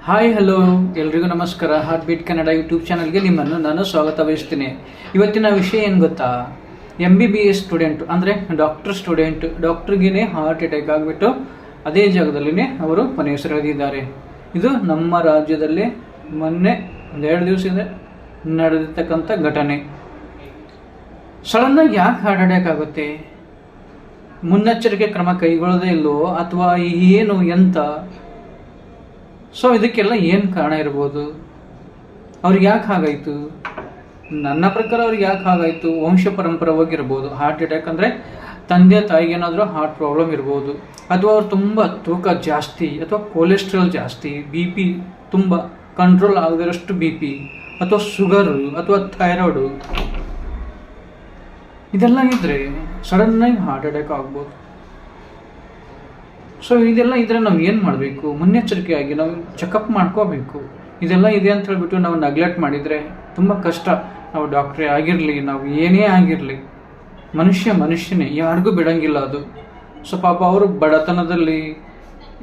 Hi hello ಎಲ್ರಿಗೂ ನಮಸ್ಕಾರ. Heart beat Kannada YouTube ಚಾನಲ್ಗೆ ನಿಮ್ಮನ್ನು ನಾನು ಸ್ವಾಗತ ಬಯಸ್ತೀನಿ. ಇವತ್ತಿನ ವಿಷಯ ಏನು ಗೊತ್ತಾ, MBBS ಸ್ಟೂಡೆಂಟ್ ಅಂದರೆ ಡಾಕ್ಟರ್ ಸ್ಟೂಡೆಂಟ್, ಡಾಕ್ಟ್ರಿಗೇ ಹಾರ್ಟ್ ಅಟ್ಯಾಕ್ ಆಗಿಬಿಟ್ಟು ಅದೇ ಜಾಗದಲ್ಲಿನೇ ಅವರು ಕೊನೆಯುಸಿರೆಳೆದಿದ್ದಾರೆ. ಇದು ನಮ್ಮ ರಾಜ್ಯದಲ್ಲಿ ಮೊನ್ನೆ 2 ದಿವಸದಿಂದ ನಡೆದಿರ್ತಕ್ಕಂಥ ಘಟನೆ. ಸಡನ್ನಾಗಿ ಯಾಕೆ ಹಾರ್ಟ್ ಅಟ್ಯಾಕ್ ಆಗುತ್ತೆ? ಮುನ್ನೆಚ್ಚರಿಕೆ ಕ್ರಮ ಕೈಗೊಳ್ಳೋದೇ ಇಲ್ಲೋ ಅಥವಾ ಏನು ಎಂತ? ಸೊ ಇದಕ್ಕೆಲ್ಲ ಏನು ಕಾರಣ ಇರ್ಬೋದು? ಅವ್ರಿಗೆ ಯಾಕೆ ಹಾಗಾಯಿತು? ನನ್ನ ಪ್ರಕಾರ ಅವ್ರಿಗೆ ಯಾಕೆ ಹಾಗಾಯಿತು, ವಂಶ ಪರಂಪರವಾಗಿರ್ಬೋದು. ಹಾರ್ಟ್ ಅಟ್ಯಾಕ್ ಅಂದರೆ ತಂದೆ ತಾಯಿಗೆ ಏನಾದರೂ ಹಾರ್ಟ್ ಪ್ರಾಬ್ಲಮ್ ಇರ್ಬೋದು, ಅಥವಾ ಅವ್ರು ತುಂಬ ತೂಕ ಜಾಸ್ತಿ, ಅಥವಾ ಕೊಲೆಸ್ಟ್ರಾಲ್ ಜಾಸ್ತಿ, BP ತುಂಬ ಕಂಟ್ರೋಲ್ ಆಗದಿರೋಷ್ಟು BP, ಅಥವಾ ಶುಗರು, ಅಥವಾ ಥೈರಾಯ್ಡು, ಇದೆಲ್ಲ ಇದ್ದರೆ ಸಡನ್ನಾಗಿ ಹಾರ್ಟ್ ಅಟ್ಯಾಕ್ ಆಗ್ಬೋದು. ಸೊ ಇದೆಲ್ಲ ಇದ್ರೆ ನಾವು ಏನು ಮಾಡಬೇಕು? ಮುನ್ನೆಚ್ಚರಿಕೆಯಾಗಿ ನಾವು ಚೆಕಪ್ ಮಾಡ್ಕೋಬೇಕು. ಇದೆಲ್ಲ ಇದೆ ಅಂತ ಹೇಳ್ಬಿಟ್ಟು ನಾವು ನೆಗ್ಲೆಕ್ಟ್ ಮಾಡಿದರೆ ತುಂಬ ಕಷ್ಟ. ನಾವು ಡಾಕ್ಟ್ರೇ ಆಗಿರಲಿ, ನಾವು ಏನೇ ಆಗಿರಲಿ, ಮನುಷ್ಯನೇ, ಯಾರಿಗೂ ಬಿಡಂಗಿಲ್ಲ ಅದು. ಸೊ ಪಾಪ ಅವರು ಬಡತನದಲ್ಲಿ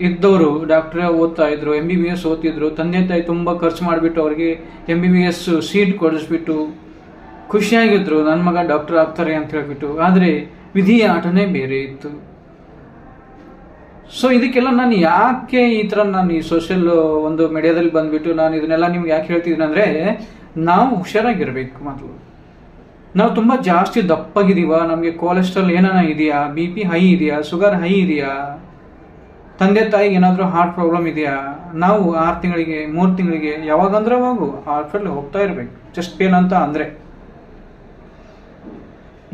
ಇದ್ದವರು ಡಾಕ್ಟ್ರೇ ಓದ್ತಾ ಇದ್ರು, MBBS ಓದ್ತಿದ್ರು. ತಂದೆ ತಾಯಿ ತುಂಬ ಖರ್ಚು ಮಾಡಿಬಿಟ್ಟು ಅವ್ರಿಗೆ MBBS ಸೀಟ್ ಕೊಡಿಸ್ಬಿಟ್ಟು ಖುಷಿಯಾಗಿದ್ರು, ನನ್ನ ಮಗ ಡಾಕ್ಟರ್ ಆಗ್ತಾರೆ ಅಂತ ಹೇಳ್ಬಿಟ್ಟು. ಆದರೆ ವಿಧಿಯ ಆಟನೇ ಬೇರೆ ಇತ್ತು. ಸೊ ಇದಕ್ಕೆಲ್ಲ ನಾನು ಯಾಕೆ ಈ ಥರ ನಾನು ಈ ಸೋಷಿಯಲ್ ಒಂದು ಮೀಡಿಯಾದಲ್ಲಿ ಬಂದುಬಿಟ್ಟು ನಾನು ಇದನ್ನೆಲ್ಲ ನಿಮ್ಗೆ ಯಾಕೆ ಹೇಳ್ತಿದ್ದೀನಿ ಅಂದರೆ, ನಾವು ಹುಷಾರಾಗಿರಬೇಕು. ಮೊದಲು ನಾವು ತುಂಬ ಜಾಸ್ತಿ ದಪ್ಪಾಗಿದ್ದೀವ, ನಮಗೆ ಕೊಲೆಸ್ಟ್ರಾಲ್ ಏನಾನ ಇದೆಯಾ, BP ಹೈ ಇದೆಯಾ, ಶುಗರ್ ಹೈ ಇದೆಯಾ, ತಂದೆ ತಾಯಿಗೆ ಏನಾದರೂ ಹಾರ್ಟ್ ಪ್ರಾಬ್ಲಮ್ ಇದೆಯಾ, ನಾವು 6 ತಿಂಗಳಿಗೆ 3 ತಿಂಗಳಿಗೆ ಯಾವಾಗಂದ್ರೆ ಅವಾಗೂ ಹಾಸ್ಪಿಟ್ಲಿಗೆ ಹೋಗ್ತಾ ಇರಬೇಕು. ಚೆಸ್ಟ್ ಪೇನ್ ಅಂತ ಅಂದರೆ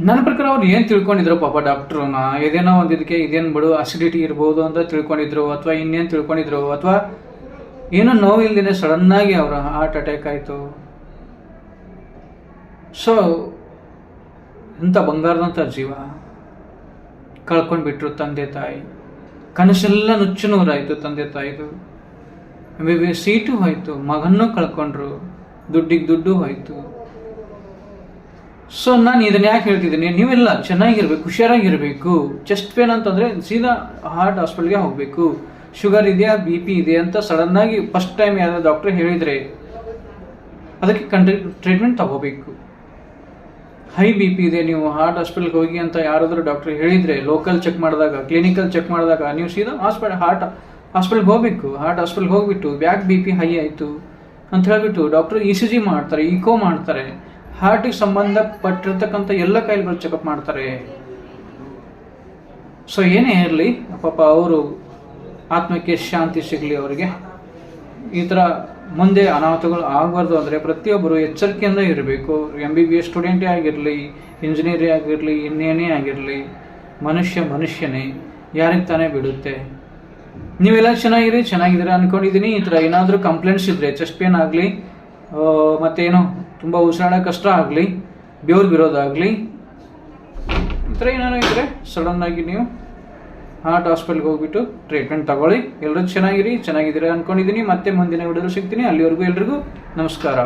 ನನ್ನ ಪ್ರಕಾರ ಅವ್ರು ಏನು ತಿಳ್ಕೊಂಡಿದ್ರು ಪಾಪ ಡಾಕ್ಟ್ರನ್ನ, ಇದೇನೋ ಒಂದು ಇದಕ್ಕೆ ಇದೇನು ಬಿಡು ಅಸಿಡಿಟಿ ಇರ್ಬೋದು ಅಂತ ತಿಳ್ಕೊಂಡಿದ್ರು, ಅಥವಾ ಇನ್ನೇನು ತಿಳ್ಕೊಂಡಿದ್ರು, ಅಥವಾ ಏನೋ ನೋವಿಲ್ದೇ ಸಡನ್ನಾಗಿ ಅವರ ಹಾರ್ಟ್ ಅಟ್ಯಾಕ್ ಆಯಿತು. ಸೊ ಎಂಥ ಬಂಗಾರದಂಥ ಜೀವ ಕಳ್ಕೊಂಡ್ಬಿಟ್ರು ತಂದೆ ತಾಯಿ. ಕನಸೆಲ್ಲ ನುಚ್ಚು ನೂರಾಯಿತು ತಂದೆ ತಾಯಿದು. MBBS ಸೀಟು ಹೋಯಿತು, ಮಗನ್ನೂ ಕಳ್ಕೊಂಡ್ರು, ದುಡ್ಡಿಗೆ ದುಡ್ಡು ಹೋಯಿತು. ಸೊ ನಾನು ಇದನ್ನ ಯಾಕೆ ಹೇಳ್ತಿದ್ದೀನಿ, ನೀವೆಲ್ಲ ಚೆನ್ನಾಗಿರ್ಬೇಕು, ಹುಷಾರಾಗಿರಬೇಕು. ಚೆಸ್ಟ್ ಪೇನ್ ಅಂತಂದರೆ ಸೀದಾ ಹಾರ್ಟ್ ಹಾಸ್ಪಿಟಲ್ಗೆ ಹೋಗಬೇಕು. ಶುಗರ್ ಇದೆಯಾ, BP ಇದೆಯಾ ಅಂತ ಸಡನ್ನಾಗಿ ಫಸ್ಟ್ ಟೈಮ್ ಯಾರು ಡಾಕ್ಟ್ರ್ ಹೇಳಿದರೆ ಅದಕ್ಕೆ ಟ್ರೀಟ್ಮೆಂಟ್ ತಗೋಬೇಕು. ಹೈ BP ಇದೆ, ನೀವು ಹಾರ್ಟ್ ಹಾಸ್ಪಿಟಲ್ಗೆ ಹೋಗಿ ಅಂತ ಯಾರಾದರೂ ಡಾಕ್ಟ್ರ್ ಹೇಳಿದರೆ, ಲೋಕಲ್ ಚೆಕ್ ಮಾಡಿದಾಗ, ಕ್ಲಿನಿಕಲ್ ಚೆಕ್ ಮಾಡಿದಾಗ ನೀವು ಸೀದಾ ಹಾರ್ಟ್ ಹಾಸ್ಪಿಟಲ್ಗೆ ಹೋಗಬೇಕು. ಹಾರ್ಟ್ ಹಾಸ್ಪಿಟಲ್ಗೆ ಹೋಗ್ಬಿಟ್ಟು ಬ್ಯಾಕ್ BP ಹೈ ಆಯಿತು ಅಂತ ಹೇಳ್ಬಿಟ್ಟು ಡಾಕ್ಟ್ರ್ ECG ಮಾಡ್ತಾರೆ, ಇಕೋ ಮಾಡ್ತಾರೆ, ಹಾರ್ಟಿಗೆ ಸಂಬಂಧಪಟ್ಟಿರ್ತಕ್ಕಂಥ ಎಲ್ಲ ಕಾಯಿಲೆಗಳು ಚೆಕಪ್ ಮಾಡ್ತಾರೆ. ಸೊ ಏನೇ ಇರಲಿ ಪಾಪ ಅವರು ಆತ್ಮಕ್ಕೆ ಶಾಂತಿ ಸಿಗಲಿ. ಅವರಿಗೆ ಈ ಥರ ಮುಂದೆ ಅನಾಹುತಗಳು ಆಗಬಾರ್ದು ಅಂದರೆ ಪ್ರತಿಯೊಬ್ಬರು ಎಚ್ಚರಿಕೆಯಿಂದ ಇರಬೇಕು. MBBS ಸ್ಟೂಡೆಂಟೇ ಆಗಿರಲಿ, ಇಂಜಿನಿಯರೇ ಆಗಿರಲಿ, ಇನ್ನೇನೇ ಆಗಿರಲಿ, ಮನುಷ್ಯನೇ, ಯಾರಿಗೆ ತಾನೇ ಬಿಡುತ್ತೆ. ನೀವೆಲ್ಲ ಚೆನ್ನಾಗಿದ್ದೀರಾ ಅಂದ್ಕೊಂಡಿದ್ದೀನಿ. ಈ ಥರ ಏನಾದರೂ ಕಂಪ್ಲೇಂಟ್ಸ್ ಇದ್ದರೆ, ಚೆಸ್ಟ್ ಪೇನ್ ಆಗಲಿ, ಮತ್ತೇನು ತುಂಬ ಉಸಿರಾಡೋ ಕಷ್ಟ ಆಗಲಿ, ಬೆವರು ಬಿರೋದಾಗಲಿ, ಈ ಥರ ಏನಾರು ಇದ್ದರೆ ಸಡನ್ನಾಗಿ ನೀವು ಹಾರ್ಟ್ ಹಾಸ್ಪಿಟಲ್ಗೆ ಹೋಗ್ಬಿಟ್ಟು ಟ್ರೀಟ್ಮೆಂಟ್ ತಗೊಳ್ಳಿ. ಎಲ್ಲರೂ ಚೆನ್ನಾಗಿದ್ದೀರಾ ಅಂದ್ಕೊಂಡಿದ್ದೀನಿ. ಮತ್ತೆ ಮುಂದಿನ ವಿಡಿಯೋದಲ್ಲಿ ಸಿಗ್ತೀನಿ. ಅಲ್ಲಿವರೆಗೂ ಎಲ್ರಿಗೂ ನಮಸ್ಕಾರ.